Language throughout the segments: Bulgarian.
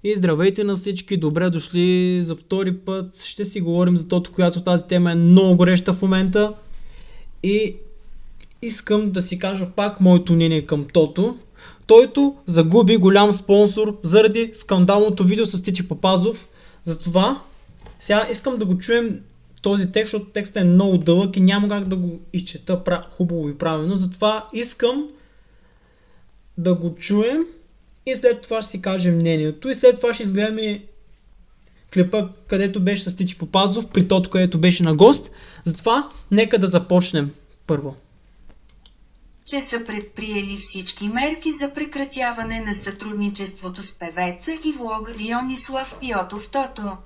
И здравейте на всички, добре дошли за втори път. Ще си говорим за Тото, която тази тема е много гореща в момента. И искам да си кажа пак моето мнение към Тото. Тото загуби голям спонсор заради скандалното видео с Тити Папазов. Затова сега искам да го чуем този текст, защото текстът е много дълъг и няма как да го изчета хубаво и правилно. Затова искам да го чуем и след това ще си кажем мнението. И след това ще изгледаме клипа, където беше с Тити Папазов, при Тото, където беше на гост. Затова нека да започнем първо. Че са предприели всички мерки за прекратяване на сътрудничеството с певеца и влогър Йонислав Йотов Тото.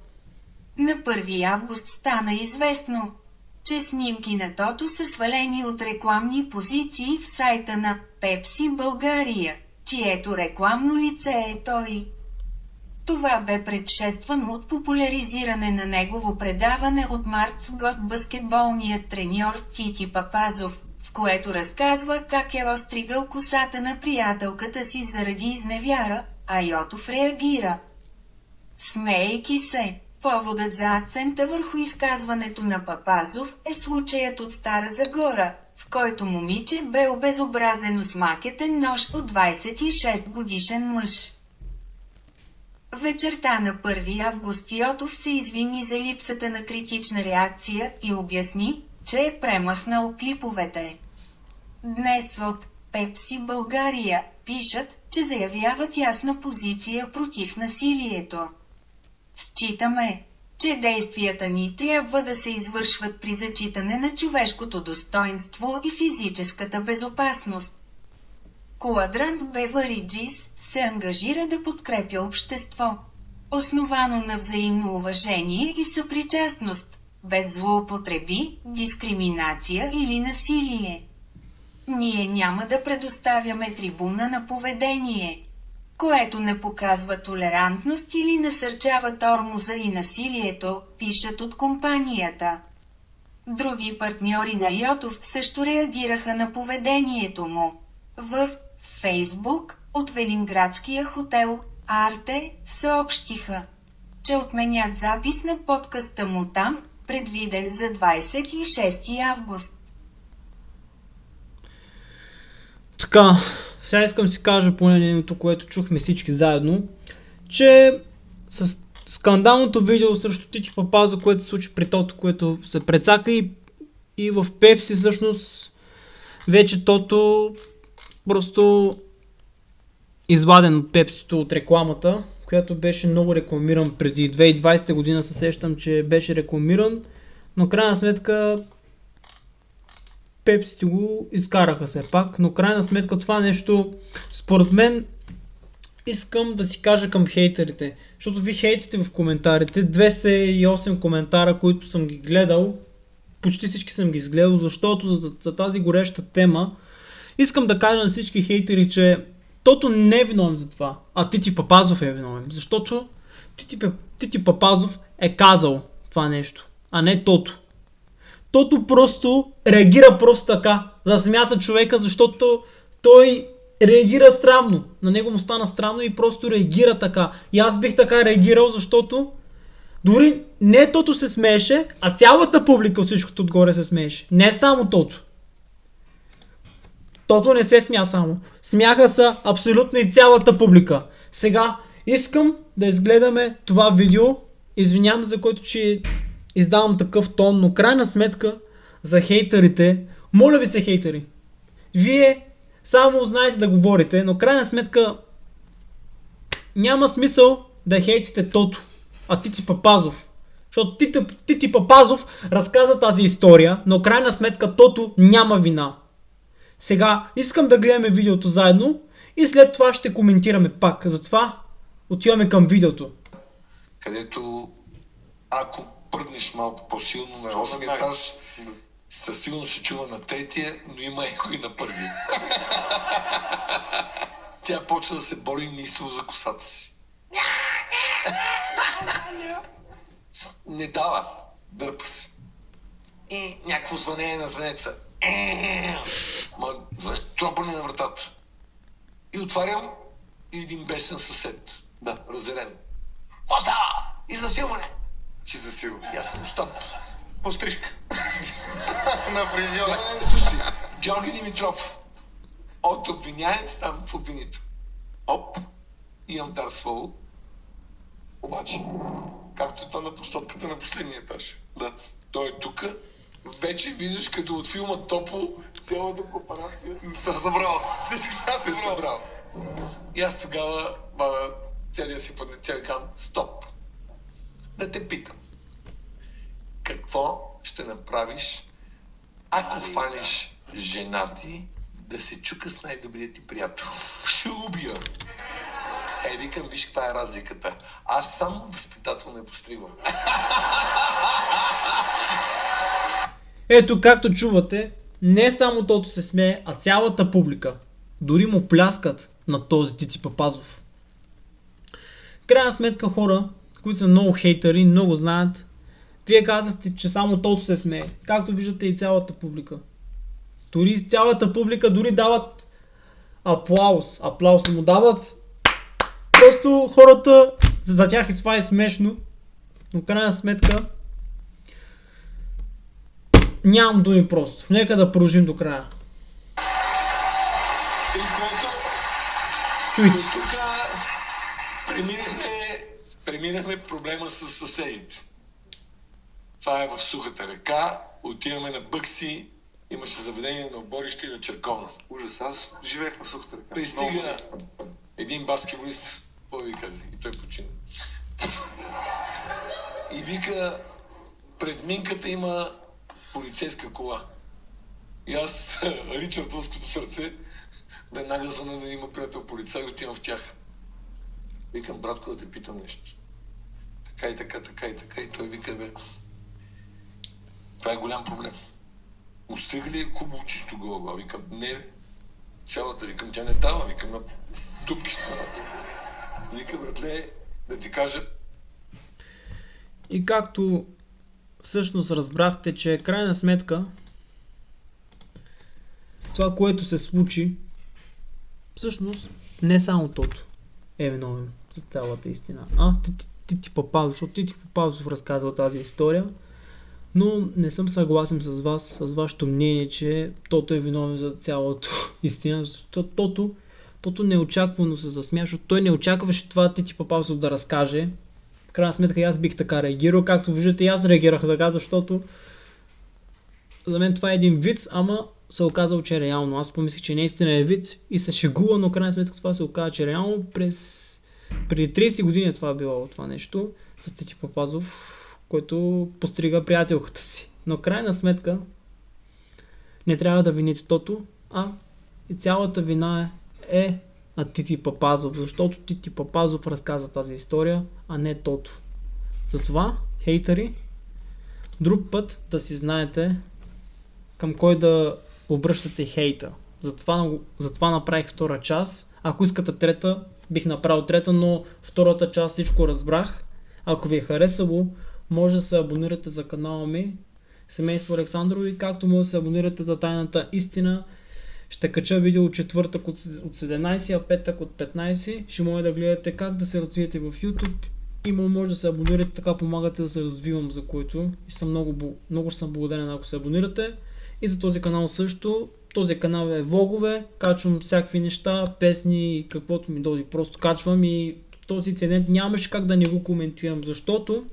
На 1 август стана известно, че снимки на Тото са свалени от рекламни позиции в сайта на Пепси България, чието рекламно лице е той. Това бе предшествано от популяризиране на негово предаване от март с гост баскетболният треньор Тити Папазов, в което разказва как е остригал косата на приятелката си заради изневяра, а Йотов реагира, смеейки се. Поводът за акцента върху изказването на Папазов е случаят от Стара Загора, в който момиче бе обезобразено с макетен нож от 26 годишен мъж. Вечерта на 1 август Йотов се извини за липсата на критична реакция и обясни, че е премахнал клиповете. Днес от Пепси България пишат, че заявяват ясна позиция против насилието. Считаме, че действията ни трябва да се извършват при зачитане на човешкото достоинство и физическата безопасност. Quadrant Beverages се ангажира да подкрепя общество, основано на взаимно уважение и съпричастност, без злоупотреби, дискриминация или насилие. Ние няма да предоставяме трибуна на поведение, което не показва толерантност или насърчава тормоза и насилието, пишат от компанията. Други партньори на Йотов също реагираха на поведението му. В Фейсбук от Велинградския хотел Арте съобщиха, че отменят запис на подкаста му там, предвиден за 26 август. Така, сега искам да си кажа по мнението, което чухме всички заедно, че с скандалното видео срещу Тити Папазов, което се случи при Тото, което се прецака и в Пепси всъщност вече Тото просто изваден от Пепсито, от рекламата, която беше много рекламиран преди 2020 година, се сещам, че беше рекламиран, но крайна сметка Пепсите го изкараха все пак, но крайна сметка това нещо, според мен, искам да си кажа към хейтерите, защото ви хейтите в коментарите, 208 коментара, които съм ги гледал, почти всички съм ги изгледал, защото за тази гореща тема искам да кажа на всички хейтери, че Тото не е виновен за това, а Тити Папазов е виновен, защото Тити Папазов е казал това нещо, а не Тото. Тото просто реагира просто така, засмя се човека, защото той реагира странно, на него му стана странно и просто реагира така. И аз бих така реагирал, защото дори не Тото се смееше, а цялата публика от всичкото отгоре се смееше, не само Тото. Тото не се смя само. Смяха се абсолютно и цялата публика. Сега искам да изгледаме това видео. Извинявам за който, че издавам такъв тон, но крайна сметка за хейтерите, моля ви се хейтери, вие само знаете да говорите, но крайна сметка няма смисъл да хейтите Тото, а Тити Папазов. Защото Тити Папазов разказа тази история, но крайна сметка Тото няма вина. Сега искам да гледаме видеото заедно и след това ще коментираме пак. Затова отиваме към видеото. Където ако пръднеш малко по-силно на 8 етаж, със сигурност се чува на третия, но има еко и на първия. Тя почва да се бори неистово за косата си. Не дава, дърпа се. И някакво звънение на звънеца. Тропане на вратата. И отварям и един бесен съсед. Да, разерен. Какво става? Изнасилване! Изнасилване. И аз съм стоп. Пострижка. На фризьора. Не, слушай. Георги Димитров. От обвиняем става в обвинител. Оп. Имам дар слово. Обаче, както е това на площадката на последния етаж. Да. Той е тук. Вече виждаш като от филма Топло цялата папарация. Съм събрал. Всички са събрал. И аз тогава целия си пътнец казвам, стоп. Да те питам. Какво ще направиш, ако фанеш жена ти да се чука с най-добрият ти приятел? Ще убия. Викам, виж каква е разликата. Аз само възпитателно я постривам. Ето, както чувате, не само тото се смее, а цялата публика. Дори му пляскат на този Тити Папазов. В крайна сметка хора, които са много хейтери, много знаят, вие казахте, че само тото се смее. Както виждате и цялата публика. Дори цялата публика дори дават аплаус. Аплаус му дават. Просто хората, за тях и това е смешно. Но в крайна сметка нямам думи просто. Нека да продължим до края. Чуйте. Тук преминахме проблема с съседите. Това е в Сухата река. Отиваме на Бъкси. Имаше заведение на Оборище и на Черковна. Ужас, аз живеех на Сухата река. Пристига един баскетболист, какво ви каза? И той почина. И вика, пред минката има полицейска кола. И аз, Ричардовското сърце, веднага звъна да има приятел полицай и отивам в тях. Викам, братко, да те питам нещо. Така и така, така и така. И той вика, бе, това е голям проблем. Остига ли е хубаво чисто глава? Викам, не, цялата, викам, тя не дава, викам, на дупки става. Вика, братле, да ти кажа. И както всъщност разбрахте, че крайна сметка това, което се случи, всъщност не само тото е виновен за цялата истина. Тити Папазов, защото Тити Папазов разказва тази история, но не съм съгласен с вас, с вашето мнение, че тото е виновен за цялата истина, защото тото неочаквано се засмя, защото той не очакваше това Тити Папазов да разкаже. В крайна сметка и аз бих така реагирал, както виждате и аз реагирах така, защото за мен това е един виц, ама се оказал, че е реално. Аз помислих, че наистина е виц и се шегува, но крайна сметка това се оказа, че е реално. Преди 30 години това било това нещо с Тити Папазов, който пострига приятелката си. Но крайна сметка не трябва да вините тото, а и цялата вина е на Тити Папазов, защото Тити Папазов разказа тази история, а не тото. Затова, хейтери, друг път да си знаете към кой да обръщате хейта. Затова направих втора част. Ако искате трета, бих направил трета, но втората част всичко разбрах. Ако ви е харесало, може да се абонирате за канала ми Семейство Александрови, както може да се абонирате за Тайната истина. Ще кача видео от четвъртък от 17, а петък от 15. Ще може да гледате как да се развиете в YouTube. И може да се абонирате, така помагате да се развивам, за което и съм много съм благодарен, ако се абонирате. И за този канал също. Този канал е влогове, качвам всякакви неща, песни, каквото ми дойде, просто качвам и този инцидент нямаше как да не го коментирам, защото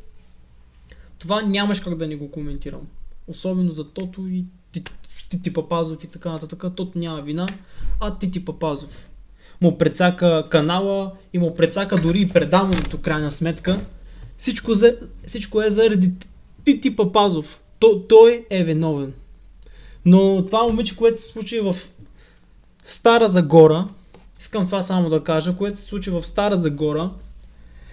това нямаше как да не го коментирам. Особено за тото и Тити Папазов и така нататък. Тото няма вина, а Тити Папазов му прецака канала и му прецака дори и предаването, крайна сметка. Всичко е заради Тити Папазов. Той е виновен. Но това момиче, което се случи в Стара Загора, искам това само да кажа, което се случи в Стара Загора,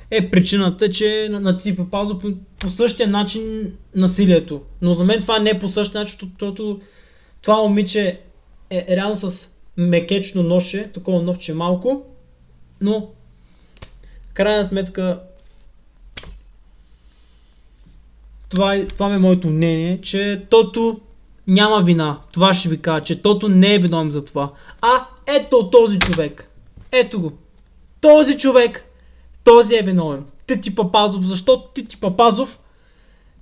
е причината, че на Тити Папазов по същия начин насилието. Но за мен това не е по същия начин, защото това момиче е реално с мекечно ноше, такова нощче малко, но в крайна сметка това е моето мнение, че тото няма вина. Това ще ви кажа, че тото не е виновен за това. А ето този човек. Ето го. Този човек. Този е виновен. Тити Папазов, защото Тити Папазов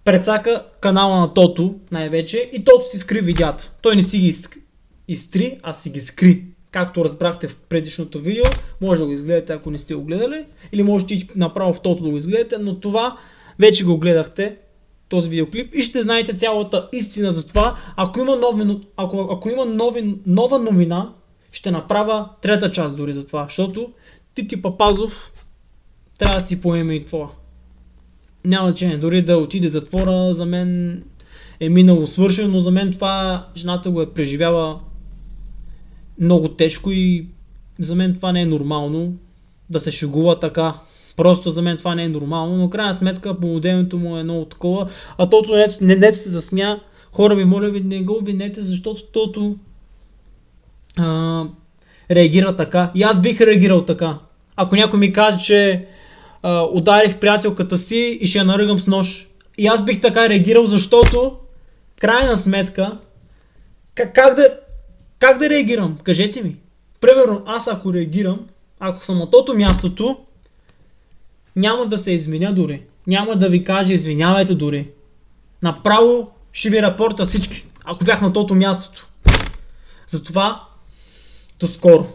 прецака канала на Тото най-вече и Тото си скри видеята. Той не си ги изтри, а си ги скри. Както разбрахте в предишното видео, може да го изгледате, ако не сте го гледали, или можете и направо в Тото да го изгледате, но това вече го гледахте, този видеоклип, и ще знаете цялата истина за това. Ако има нова новина, ще направя трета част дори за това, защото Тити Папазов трябва да си поеме и това. Няма значение, дори да отиде в затвора, за мен е минало свършено, но за мен това жената го е преживяла много тежко и за мен това не е нормално да се шегува така. Просто за мен това не е нормално, но крайна сметка поведението му е много такова. А Тото не се засмя. Хора, ви моля ви, не го обвинете, защото Тото реагира така. И аз бих реагирал така. Ако някой ми каже, че ударих приятелката си и ще я наръгам с нож. И аз бих така реагирал, защото крайна сметка как да реагирам? Кажете ми. Примерно аз ако реагирам, ако съм на Тото мястото, няма да се извиня дори. Няма да ви кажа извинявайте дори. Направо ще ви рапорта всички, ако бях на Тото мястото. Затова до скоро.